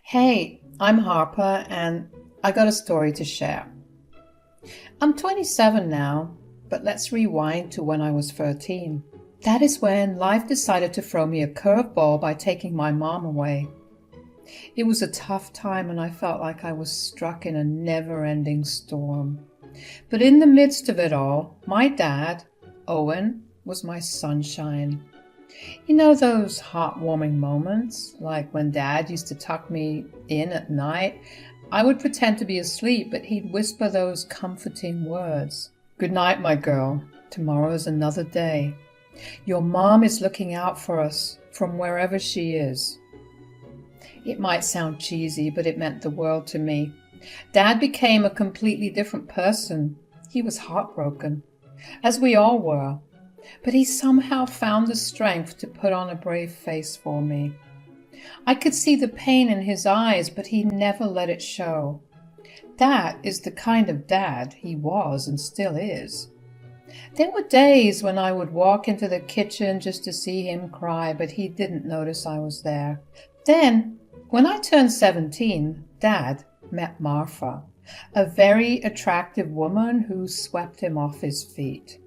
Hey, I'm Harper and I got a story to share. I'm 27 now, but let's rewind to when I was 13. That is when life decided to throw me a curveball by taking my mom away. It was a tough time and I felt like I was struck in a never-ending storm. But in the midst of it all, my dad, Owen, was my sunshine. You know those heartwarming moments, like when Dad used to tuck me in at night? I would pretend to be asleep, but he'd whisper those comforting words. "Good night, my girl. Tomorrow is another day. Your mom is looking out for us from wherever she is." It might sound cheesy, but it meant the world to me. Dad became a completely different person. He was heartbroken, as we all were. But he somehow found the strength to put on a brave face for me. I could see the pain in his eyes, but he never let it show. That is the kind of dad he was and still is. There were days when I would walk into the kitchen just to see him cry, but he didn't notice I was there. Then, when I turned 17, Dad met Martha, a very attractive woman who swept him off his feet.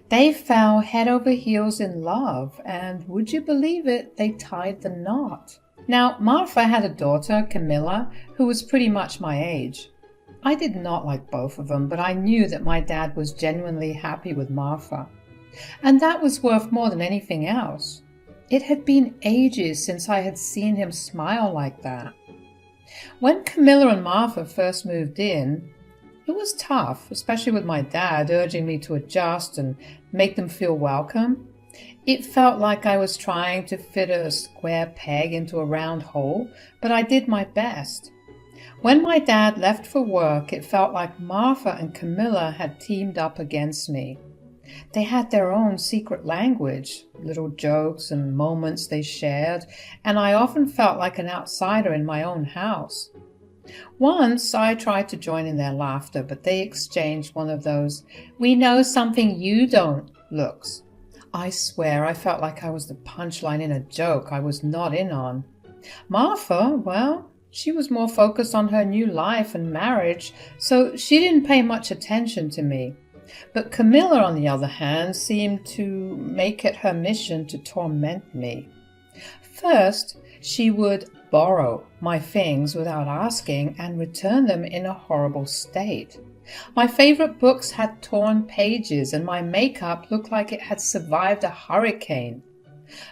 They fell head over heels in love, and would you believe it, they tied the knot. Now, Martha had a daughter, Camilla, who was pretty much my age. I did not like both of them, but I knew that my dad was genuinely happy with Martha. And that was worth more than anything else. It had been ages since I had seen him smile like that. When Camilla and Martha first moved in, it was tough, especially with my dad urging me to adjust and make them feel welcome. It felt like I was trying to fit a square peg into a round hole, but I did my best. When my dad left for work, it felt like Martha and Camilla had teamed up against me. They had their own secret language, little jokes and moments they shared, and I often felt like an outsider in my own house. Once I tried to join in their laughter, but they exchanged one of those "we know something you don't" looks. I swear I felt like I was the punchline in a joke I was not in on. Martha, well, she was more focused on her new life and marriage, so she didn't pay much attention to me. But Camilla, on the other hand, seemed to make it her mission to torment me. First, she would borrow my things without asking and return them in a horrible state. My favorite books had torn pages and my makeup looked like it had survived a hurricane.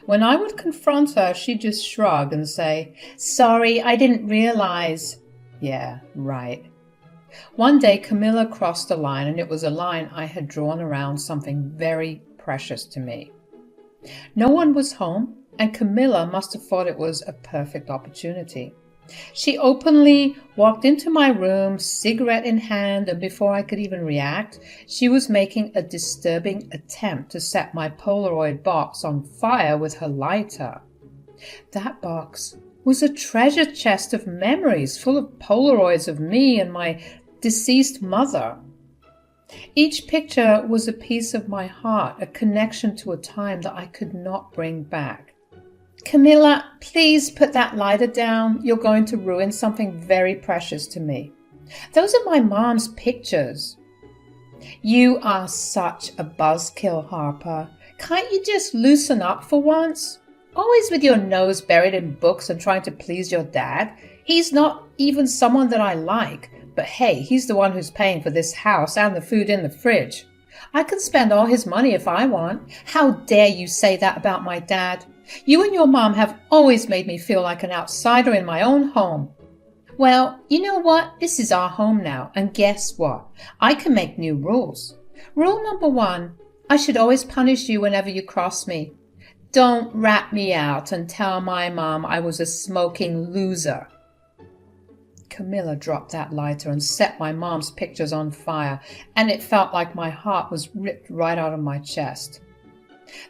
When I would confront her, she'd just shrug and say, "Sorry, I didn't realize." Yeah, right. One day Camilla crossed a line, and it was a line I had drawn around something very precious to me. No one was home, and Camilla must have thought it was a perfect opportunity. She openly walked into my room, cigarette in hand, and before I could even react, she was making a disturbing attempt to set my Polaroid box on fire with her lighter. That box was a treasure chest of memories full of Polaroids of me and my deceased mother. Each picture was a piece of my heart, a connection to a time that I could not bring back. "Camilla, please put that lighter down. You're going to ruin something very precious to me. Those are my mom's pictures." "You are such a buzzkill, Harper. Can't you just loosen up for once? Always with your nose buried in books and trying to please your dad. He's not even someone that I like, but hey, he's the one who's paying for this house and the food in the fridge. I can spend all his money if I want. How dare you say that about my dad? You and your mom have always made me feel like an outsider in my own home." "Well, you know what? This is our home now, and guess what? I can make new rules. Rule number 1, I should always punish you whenever you cross me. Don't rat me out and tell my mom I was a smoking loser." Camilla dropped that lighter and set my mom's pictures on fire, and it felt like my heart was ripped right out of my chest.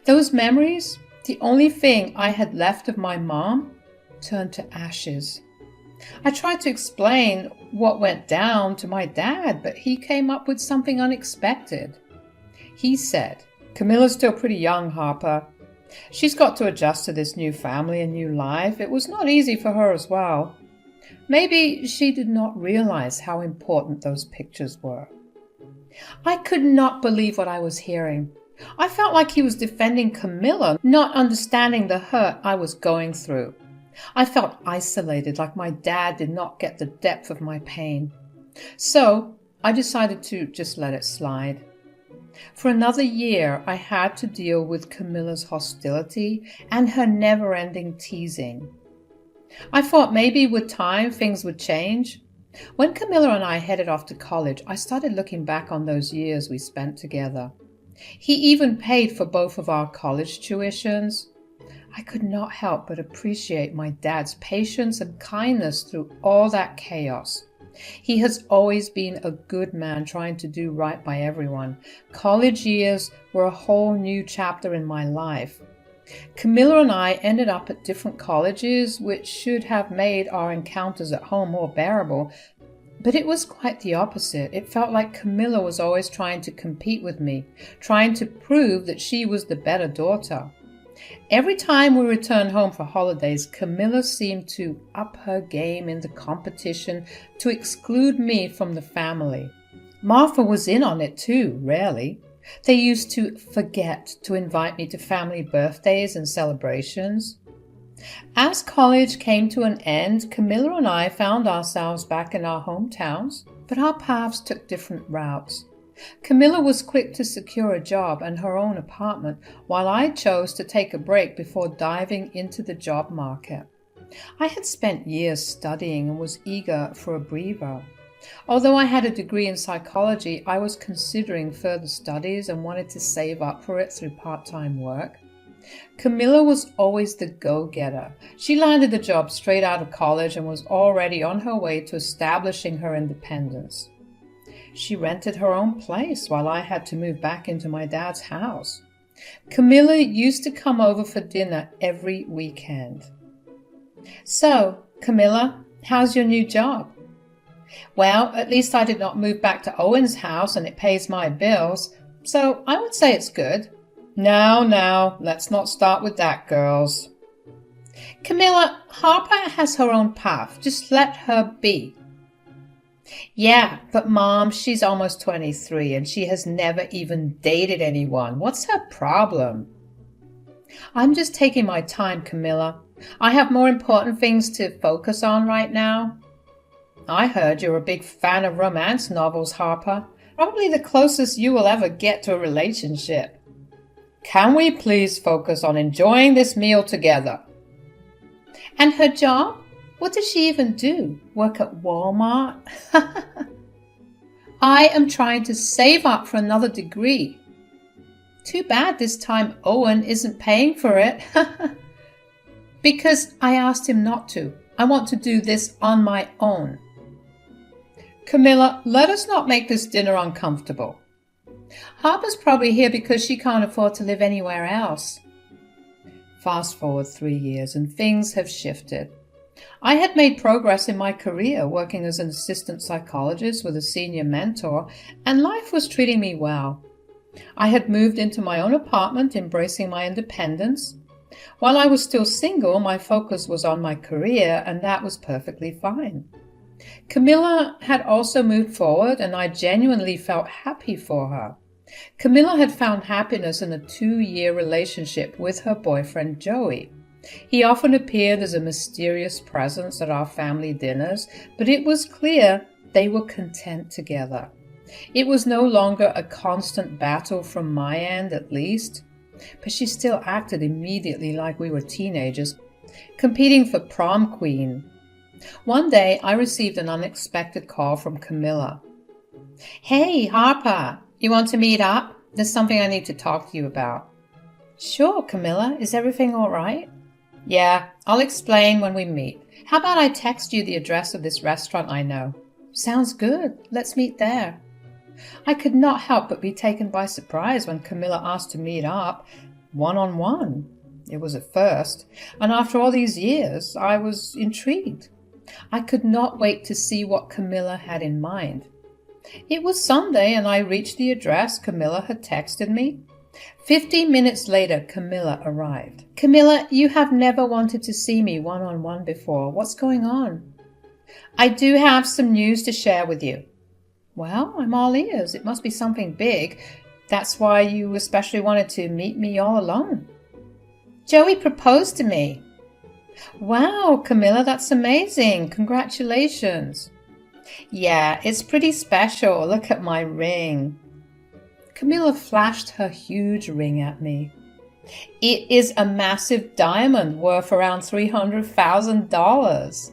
Those memories, the only thing I had left of my mom, turned to ashes. I tried to explain what went down to my dad, but he came up with something unexpected. He said, "Camilla's still pretty young, Harper. She's got to adjust to this new family and new life. It was not easy for her as well. Maybe she did not realize how important those pictures were. I could not believe what I was hearing. I felt like he was defending Camilla, not understanding the hurt I was going through. I felt isolated, like my dad did not get the depth of my pain. So I decided to just let it slide. For another year, I had to deal with Camilla's hostility and her never-ending teasing. I thought maybe with time things would change. When Camilla and I headed off to college, I started looking back on those years we spent together. He even paid for both of our college tuitions. I could not help but appreciate my dad's patience and kindness through all that chaos. He has always been a good man trying to do right by everyone. College years were a whole new chapter in my life. Camilla and I ended up at different colleges, which should have made our encounters at home more bearable, but it was quite the opposite. It felt like Camilla was always trying to compete with me, trying to prove that she was the better daughter. Every time we returned home for holidays, Camilla seemed to up her game in the competition to exclude me from the family. Martha was in on it too, rarely. They used to forget to invite me to family birthdays and celebrations. As college came to an end, Camilla and I found ourselves back in our hometowns, but our paths took different routes. Camilla was quick to secure a job and her own apartment, while I chose to take a break before diving into the job market. I had spent years studying and was eager for a breather. Although I had a degree in psychology, I was considering further studies and wanted to save up for it through part-time work. Camilla was always the go-getter. She landed a job straight out of college and was already on her way to establishing her independence. She rented her own place while I had to move back into my dad's house. Camilla used to come over for dinner every weekend. "So, Camilla, how's your new job?" "Well, at least I did not move back to Owen's house and it pays my bills, so I would say it's good." Now, let's not start with that, girls." "Camilla, Harper has her own path. Just let her be." "Yeah, but Mom, she's almost 23 and she has never even dated anyone. What's her problem?" "I'm just taking my time, Camilla. I have more important things to focus on right now." "I heard you're a big fan of romance novels, Harper. Probably the closest you will ever get to a relationship." "Can we please focus on enjoying this meal together?" "And her job? What does she even do? Work at Walmart?" "I am trying to save up for another degree." "Too bad this time Owen isn't paying for it." "Because I asked him not to. I want to do this on my own." "Camilla, let us not make this dinner uncomfortable." "Harper's probably here because she can't afford to live anywhere else." Fast forward 3 years and things have shifted. I had made progress in my career, working as an assistant psychologist with a senior mentor, and life was treating me well. I had moved into my own apartment, embracing my independence. While I was still single, my focus was on my career, and that was perfectly fine. Camilla had also moved forward, and I genuinely felt happy for her. Camilla had found happiness in a 2-year relationship with her boyfriend Joey. He often appeared as a mysterious presence at our family dinners, but it was clear they were content together. It was no longer a constant battle from my end, at least, but she still acted immediately like we were teenagers, competing for prom queen. One day, I received an unexpected call from Camilla. "Hey, Harper, you want to meet up? There's something I need to talk to you about." "Sure, Camilla. Is everything all right?" "Yeah, I'll explain when we meet. How about I text you the address of this restaurant I know?" "Sounds good. Let's meet there." I could not help but be taken by surprise when Camilla asked to meet up one-on-one. It was at first, and after all these years, I was intrigued. I could not wait to see what Camilla had in mind. It was Sunday, and I reached the address Camilla had texted me. 15 minutes later, Camilla arrived. "Camilla, you have never wanted to see me one-on-one before. What's going on?" I do have some news to share with you. Well, I'm all ears. It must be something big. That's why you especially wanted to meet me all alone. Joey proposed to me. Wow, Camilla, that's amazing. Congratulations. Yeah, it's pretty special. Look at my ring. Camilla flashed her huge ring at me. It is a massive diamond worth around $300,000.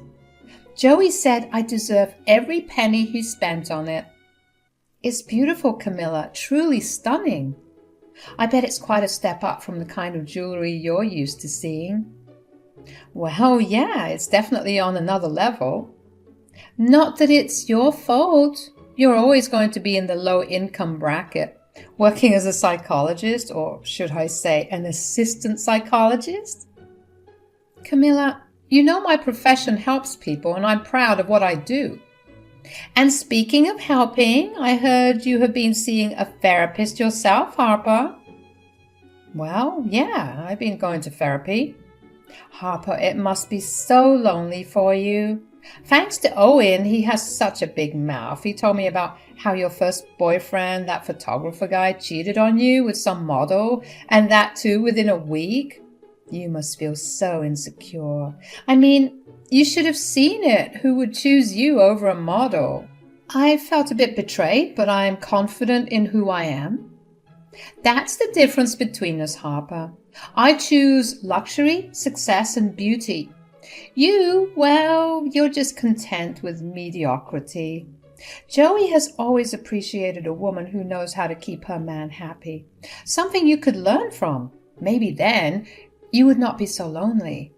Joey said I deserve every penny he spent on it. It's beautiful, Camilla, truly stunning. I bet it's quite a step up from the kind of jewelry you're used to seeing. Well, yeah, it's definitely on another level. Not that it's your fault. You're always going to be in the low-income bracket, working as a psychologist, or should I say an assistant psychologist? Camilla, you know my profession helps people, and I'm proud of what I do. And speaking of helping, I heard you have been seeing a therapist yourself, Harper. Well, yeah, I've been going to therapy. Harper, it must be so lonely for you. Thanks to Owen, he has such a big mouth. He told me about how your first boyfriend, that photographer guy, cheated on you with some model, and that too within a week. You must feel so insecure. I mean, you should have seen it. Who would choose you over a model? I felt a bit betrayed, but I am confident in who I am. That's the difference between us, Harper. I choose luxury, success, and beauty. You, well, you're just content with mediocrity. Joey has always appreciated a woman who knows how to keep her man happy. Something you could learn from. Maybe then you would not be so lonely.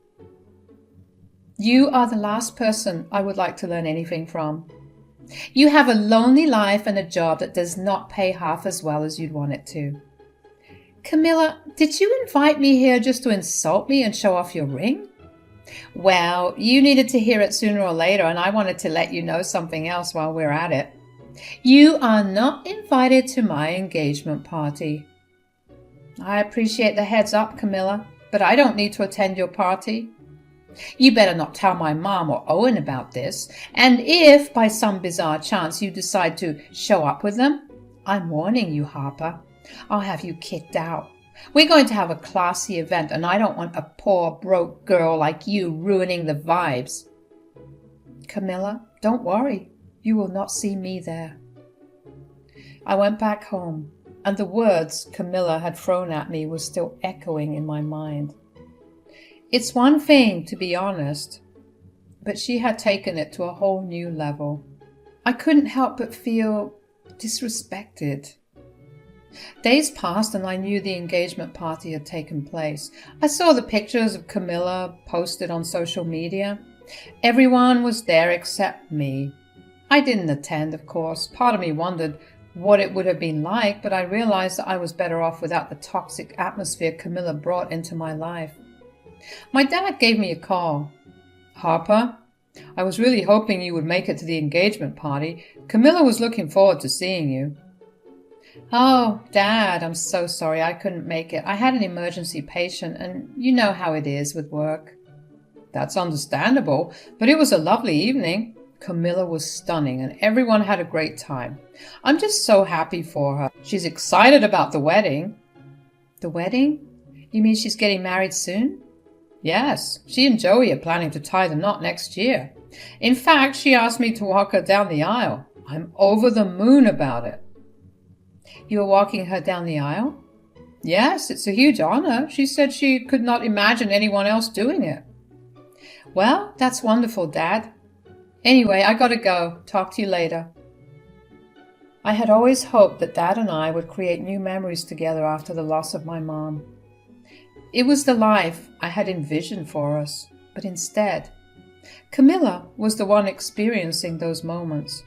You are the last person I would like to learn anything from. You have a lonely life and a job that does not pay half as well as you'd want it to. Camilla, did you invite me here just to insult me and show off your ring? Well, you needed to hear it sooner or later, and I wanted to let you know something else while we're at it. You are not invited to my engagement party. I appreciate the heads up, Camilla, but I don't need to attend your party. You better not tell my mom or Owen about this, and if by some bizarre chance you decide to show up with them, I'm warning you, Harper. I'll have you kicked out. We're going to have a classy event, and I don't want a poor, broke girl like you ruining the vibes. Camilla, don't worry. You will not see me there. I went back home, and the words Camilla had thrown at me were still echoing in my mind. It's one thing to be honest, but she had taken it to a whole new level. I couldn't help but feel disrespected. Days passed and I knew the engagement party had taken place. I saw the pictures of Camilla posted on social media. Everyone was there except me. I didn't attend, of course. Part of me wondered what it would have been like, but I realized that I was better off without the toxic atmosphere Camilla brought into my life. My dad gave me a call. Harper, I was really hoping you would make it to the engagement party. Camilla was looking forward to seeing you. Oh, Dad, I'm so sorry I couldn't make it. I had an emergency patient, and you know how it is with work. That's understandable, but it was a lovely evening. Camilla was stunning, and everyone had a great time. I'm just so happy for her. She's excited about the wedding. The wedding? You mean she's getting married soon? Yes, she and Joey are planning to tie the knot next year. In fact, she asked me to walk her down the aisle. I'm over the moon about it. You are walking her down the aisle? Yes, it's a huge honor. She said she could not imagine anyone else doing it. Well, that's wonderful, Dad. Anyway, I gotta go. Talk to you later. I had always hoped that Dad and I would create new memories together after the loss of my mom. It was the life I had envisioned for us, but instead, Camilla was the one experiencing those moments.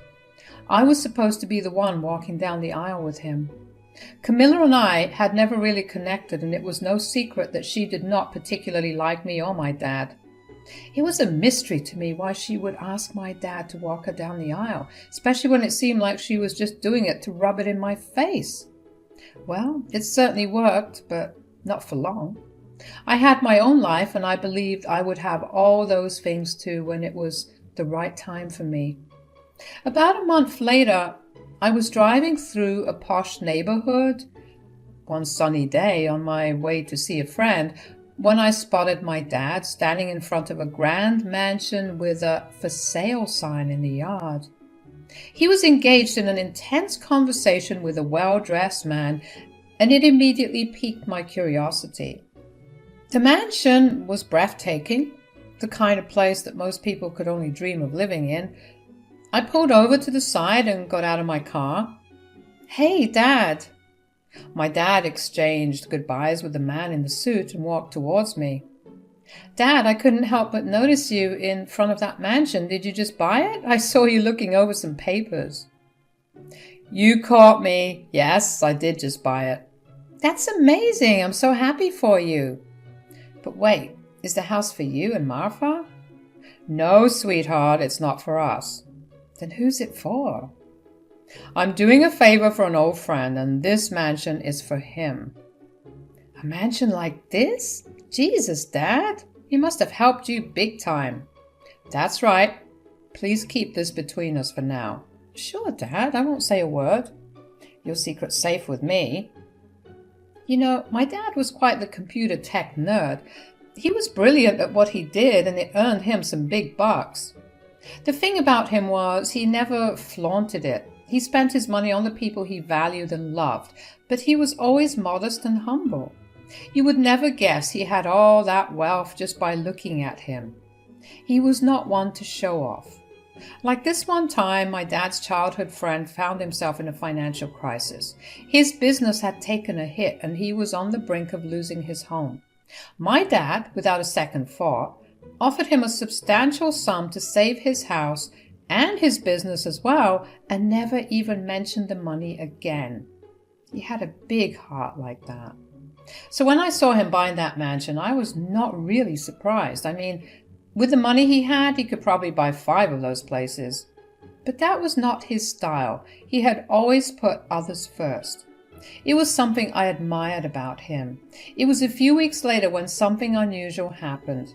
I was supposed to be the one walking down the aisle with him. Camilla and I had never really connected, and it was no secret that she did not particularly like me or my dad. It was a mystery to me why she would ask my dad to walk her down the aisle, especially when it seemed like she was just doing it to rub it in my face. Well, it certainly worked, but not for long. I had my own life, and I believed I would have all those things too when it was the right time for me. About a month later, I was driving through a posh neighborhood one sunny day on my way to see a friend when I spotted my dad standing in front of a grand mansion with a for sale sign in the yard. He was engaged in an intense conversation with a well-dressed man, and it immediately piqued my curiosity. The mansion was breathtaking, the kind of place that most people could only dream of living in. I pulled over to the side and got out of my car. "Hey, Dad." My dad exchanged goodbyes with the man in the suit and walked towards me. "Dad, I couldn't help but notice you in front of that mansion. Did you just buy it? I saw you looking over some papers." "You caught me. Yes, I did just buy it." "That's amazing. I'm so happy for you." "But wait, is the house for you and Martha?" "No, sweetheart, it's not for us." "Then who's it for?" "I'm doing a favor for an old friend, and this mansion is for him." "A mansion like this? Jesus, Dad, he must have helped you big time." "That's right. Please keep this between us for now." "Sure, Dad, I won't say a word." "Your secret's safe with me." You know, my dad was quite the computer tech nerd. He was brilliant at what he did, and it earned him some big bucks. The thing about him was he never flaunted it. He spent his money on the people he valued and loved, but he was always modest and humble. You would never guess he had all that wealth just by looking at him. He was not one to show off. Like this one time, my dad's childhood friend found himself in a financial crisis. His business had taken a hit, and he was on the brink of losing his home. My dad, without a second thought, offered him a substantial sum to save his house and his business as well, and never even mentioned the money again. He had a big heart like that. So when I saw him buying that mansion, I was not really surprised. I mean, with the money he had, he could probably buy 5 of those places. But that was not his style. He had always put others first. It was something I admired about him. It was a few weeks later when something unusual happened.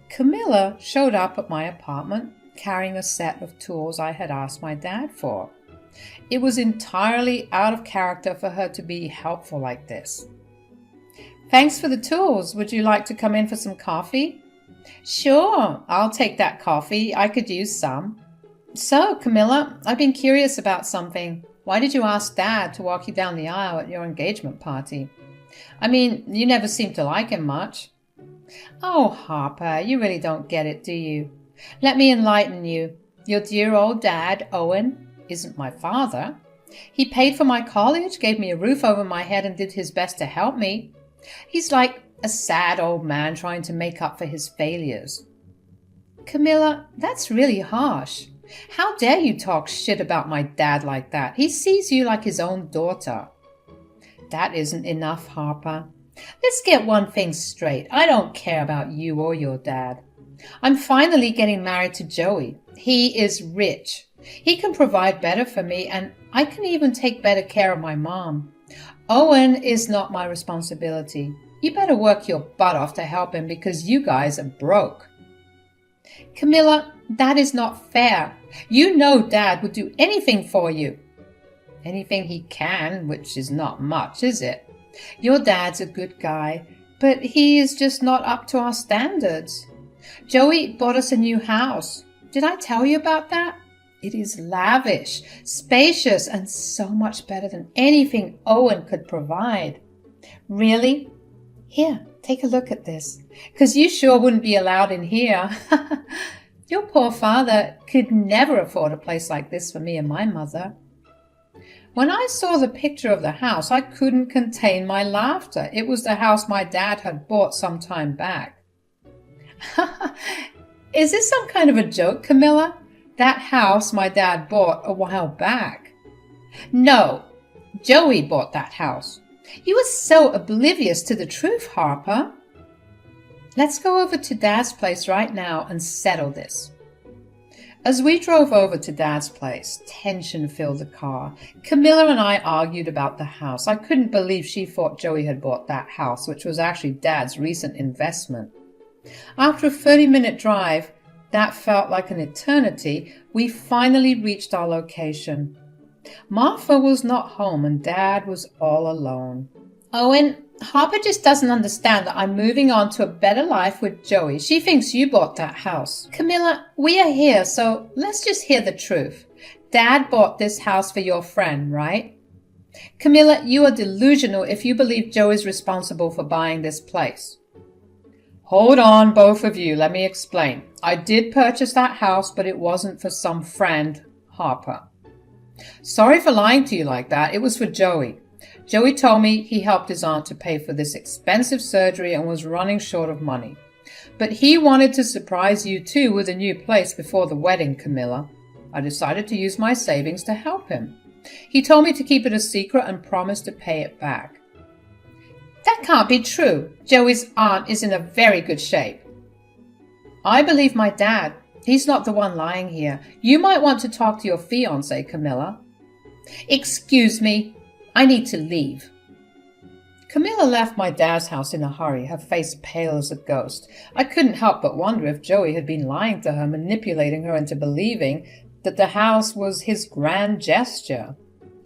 Camilla showed up at my apartment carrying a set of tools I had asked my dad for. It was entirely out of character for her to be helpful like this. "Thanks for the tools. Would you like to come in for some coffee?" "Sure, I'll take that coffee. I could use some." "So, Camilla, I've been curious about something. Why did you ask Dad to walk you down the aisle at your engagement party? I mean, you never seem to like him much." "Oh, Harper, you really don't get it, do you? Let me enlighten you. Your dear old dad, Owen, isn't my father. He paid for my college, gave me a roof over my head, and did his best to help me. He's like a sad old man trying to make up for his failures." "Camilla, that's really harsh. How dare you talk shit about my dad like that? He sees you like his own daughter." "That isn't enough, Harper. Let's get one thing straight. I don't care about you or your dad. I'm finally getting married to Joey. He is rich. He can provide better for me, and I can even take better care of my mom. Owen is not my responsibility. You better work your butt off to help him because you guys are broke." "Camilla, that is not fair. You know Dad would do anything for you." "Anything he can, which is not much, is it? Your dad's a good guy, but he is just not up to our standards. Joey bought us a new house. Did I tell you about that? It is lavish, spacious, and so much better than anything Owen could provide." "Really? Here, take a look at this, because you sure wouldn't be allowed in here." "Your poor father could never afford a place like this for me and my mother." When I saw the picture of the house, I couldn't contain my laughter. It was the house my dad had bought some time back. "Is this some kind of a joke, Camilla? That house my dad bought a while back." "No, Joey bought that house. You are so oblivious to the truth, Harper." "Let's go over to Dad's place right now and settle this." As we drove over to Dad's place, tension filled the car. Camilla and I argued about the house. I couldn't believe she thought Joey had bought that house, which was actually Dad's recent investment. After a 30-minute drive, That felt like an eternity. We finally reached our location. Martha was not home and Dad was all alone. Owen, Harper just doesn't understand that I'm moving on to a better life with Joey. She thinks you bought that house. Camilla, we are here, so let's just hear the truth. Dad bought this house for your friend, right? Camilla, you are delusional if you believe Joey's responsible for buying this place. Hold on, both of you. Let me explain. I did purchase that house, but it wasn't for some friend, Harper. Sorry for lying to you like that. It was for Joey. Joey told me he helped his aunt to pay for this expensive surgery and was running short of money. But he wanted to surprise you too with a new place before the wedding, Camilla. I decided to use my savings to help him. He told me to keep it a secret and promised to pay it back. That can't be true. Joey's aunt is in a very good shape. I believe my dad. He's not the one lying here. You might want to talk to your fiancé, Camilla. Excuse me. I need to leave. Camilla left my dad's house in a hurry, her face pale as a ghost. I couldn't help but wonder if Joey had been lying to her, manipulating her into believing that the house was his grand gesture.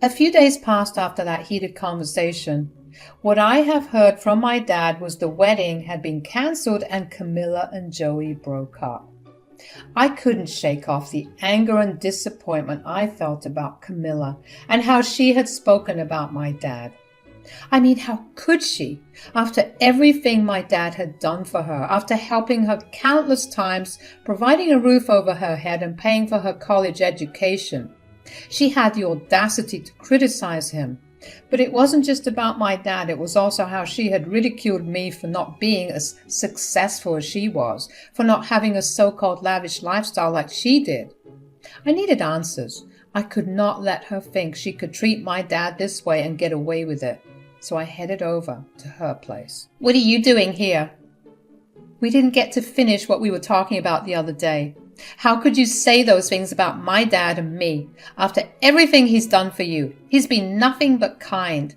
A few days passed after that heated conversation. What I have heard from my dad was the wedding had been cancelled and Camilla and Joey broke up. I couldn't shake off the anger and disappointment I felt about Camilla and how she had spoken about my dad. I mean, how could she? After everything my dad had done for her, after helping her countless times, providing a roof over her head and paying for her college education, she had the audacity to criticize him. But it wasn't just about my dad, it was also how she had ridiculed me for not being as successful as she was, for not having a so-called lavish lifestyle like she did. I needed answers. I could not let her think she could treat my dad this way and get away with it. So I headed over to her place. What are you doing here? We didn't get to finish what we were talking about the other day. How could you say those things about my dad and me after everything he's done for you? He's been nothing but kind.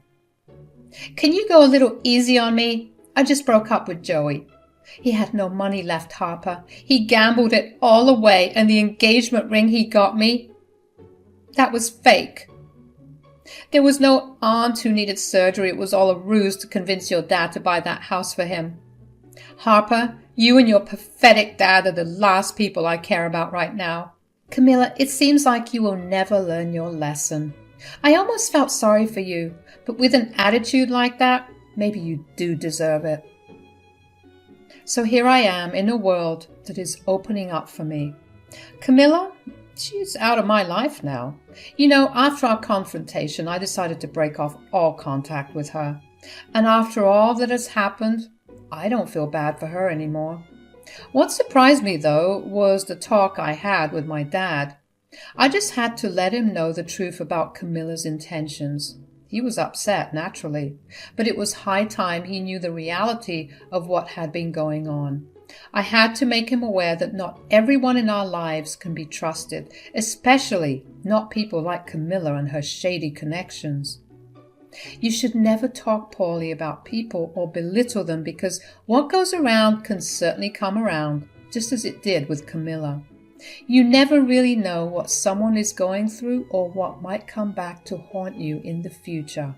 Can you go a little easy on me? I just broke up with Joey. He had no money left, Harper. He gambled it all away, and the engagement ring he got me, that was fake. There was no aunt who needed surgery. It was all a ruse to convince your dad to buy that house for him. Harper, you and your pathetic dad are the last people I care about right now. Camilla, it seems like you will never learn your lesson. I almost felt sorry for you, but with an attitude like that, maybe you do deserve it. So here I am in a world that is opening up for me. Camilla, she's out of my life now. You know, after our confrontation, I decided to break off all contact with her. And after all that has happened, I don't feel bad for her anymore. What surprised me, though, was the talk I had with my dad. I just had to let him know the truth about Camilla's intentions. He was upset, naturally, but it was high time he knew the reality of what had been going on. I had to make him aware that not everyone in our lives can be trusted, especially not people like Camilla and her shady connections. You should never talk poorly about people or belittle them, because what goes around can certainly come around, just as it did with Camilla. You never really know what someone is going through or what might come back to haunt you in the future.